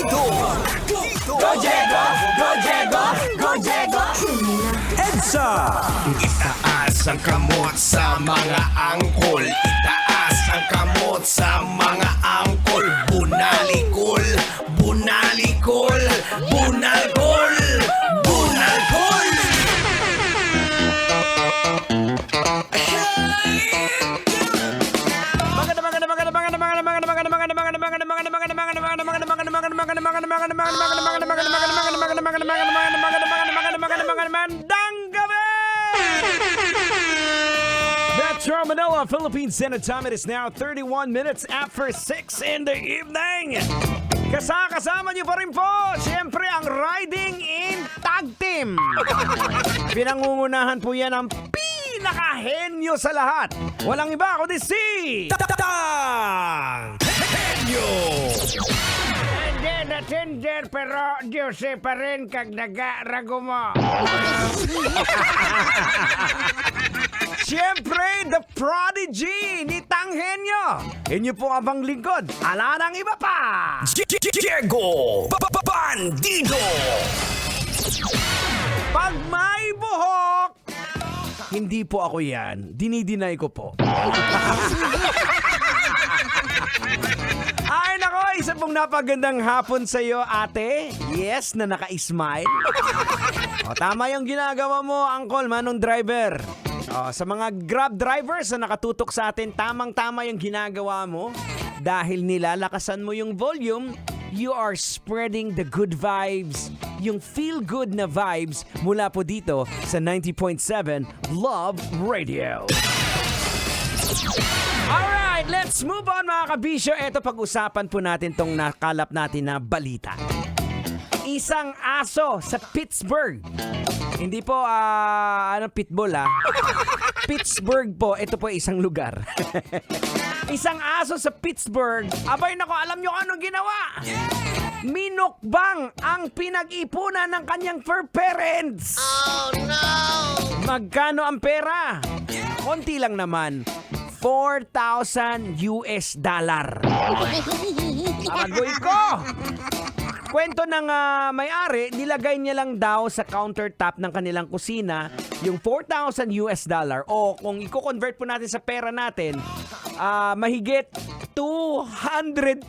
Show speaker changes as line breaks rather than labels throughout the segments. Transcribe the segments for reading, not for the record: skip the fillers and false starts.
Dito! Go Diego! Go Diego! Go Diego! EDSA!
Itaas ang kamot sa mga angkol. Itaas ang kamot sa mga angkol. Bunalikol, bunalikol, bunalkol, bunalkol.
Magandang gabi! Metro Manila, Philippines Standard Time. It is now 31 minutes after 6 in the evening. Kasama niyo pa rin po, siyempre, ang Riding in Tag Team. Pinangungunahan po yan ang pinakahenyo sa lahat. Walang iba kundi si Tang Henyo! Hindi na Tinder pero Diyos pa rin kag nagarago mo. Siyempre, the prodigy ni Tang Henyo. Inyo po abang lingkod. Ala nang iba pa.
Diego Bandido.
Pag may buhok, hindi po ako yan. Dinidinay ko po. Ay nako, isa pong napagandang hapon sa iyo, ate. Yes, na naka-smile. O, tama yung ginagawa mo, Uncle Manong Driver. O, sa mga Grab drivers na nakatutok sa atin, tamang-tama yung ginagawa mo. Dahil nilalakasan mo yung volume, you are spreading the good vibes, yung feel-good na vibes mula po dito sa 90.7 Love Radio. Alright, let's move on mga kabisyo. Ito, pag-usapan po natin tong nakalap natin na balita. Isang aso sa Pittsburgh. Hindi po, pitbull Pittsburgh po, ito po isang lugar. Isang aso sa Pittsburgh. Abay nako, alam nyo anong ginawa? Minukbang ang pinag-ipunan ng kanyang fur parents.
Oh no!
Magkano ang pera? Konti lang naman. $4,000. Aragoy ko! Kwento ng may-ari, nilagay niya lang daw sa countertop ng kanilang kusina yung $4,000 o kung i-convert po natin sa pera natin, mahigit 220,000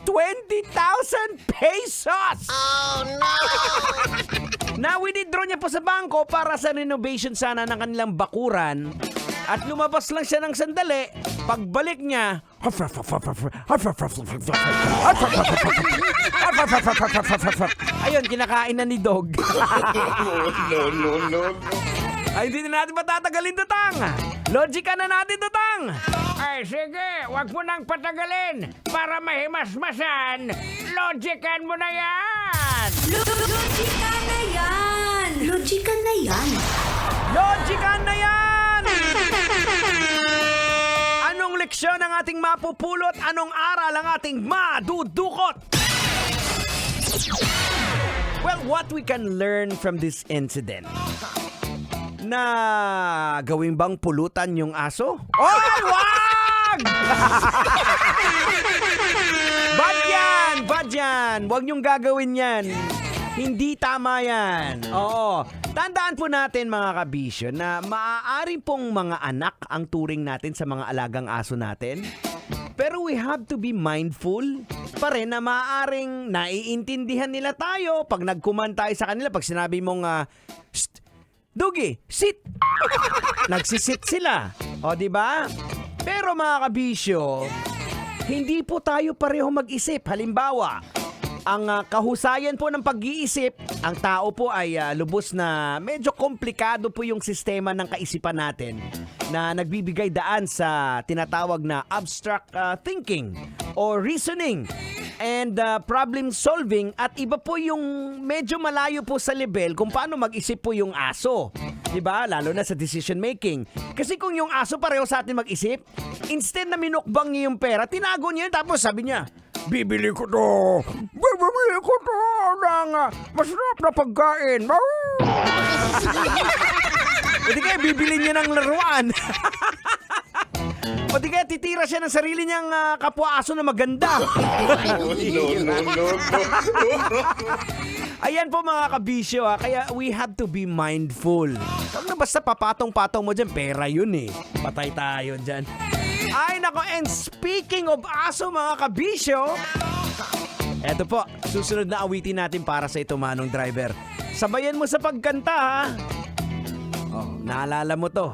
pesos!
Oh no!
Na withdraw niya po sa bangko para sa renovation sana ng kanilang bakuran. At lumabas lang siya ng sandali. Pagbalik niya, ayun, kinakain na ni Dog.
No.
Ay, hindi na natin matatagalin, Tutang. Logika na natin, Tutang. Ay, sige, wag mo nang patagalin para mahimasmasan. Logikan mo na yan.
Logika na yan! Logika na yan!
Logikan na yan! Anong leksyon ang ating mapupulot? Anong aral ang ating madudukot? Well, what we can learn from this incident? Na gawin bang pulutan yung aso? Oh, wag! Bad yan! Wag niyong gagawin yan. Hindi tama yan. Oo. Tandaan po natin mga kabisyo na maaari pong mga anak ang turing natin sa mga alagang aso natin. Pero we have to be mindful pa rin na maaaring naiintindihan nila tayo pag nag-command tayo sa kanila. Pag sinabi mong, Dugi, sit! Nagsisit sila. O, di ba? Pero mga kabisyo, hindi po tayo pareho mag-isip. Halimbawa, ang kahusayan po ng pag-iisip, ang tao po ay lubos na medyo komplikado po yung sistema ng kaisipan natin na nagbibigay daan sa tinatawag na abstract thinking or reasoning and problem solving, at iba po yung medyo malayo po sa level kung paano mag-isip po yung aso. Diba? Lalo na sa decision making. Kasi kung yung aso pareho sa atin mag-isip, instead na minukbang niya yung pera, tinago niya yun, tapos sabi niya, bibili ko to ng masarap na pagkain. Hindi kaya bibili niya ng laruan. O di kaya titira siya ng sarili niyang kapwa-aso na maganda. Ayan po mga kabisyo kaya we have to be mindful. Huwag na basta papatong-patong mo dyan, pera yun eh. Patay tayo dyan. Ay nako, and speaking of aso mga kabisyo, eto po, susunod na awitin natin para sa ito Manong Driver. Sabayan mo sa pagkanta ha. Oh, naalala mo to.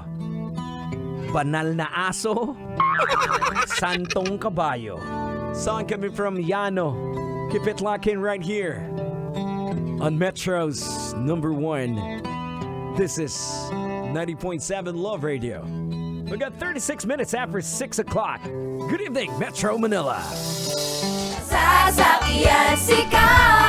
Banal na aso, santong kabayo. Song coming from Yano. Keep it locking right here on Metro's number 1. This is 90.7 Love Radio. We got 36 minutes after 6 o'clock. Good evening, Metro Manila.
Sasakyan sikat.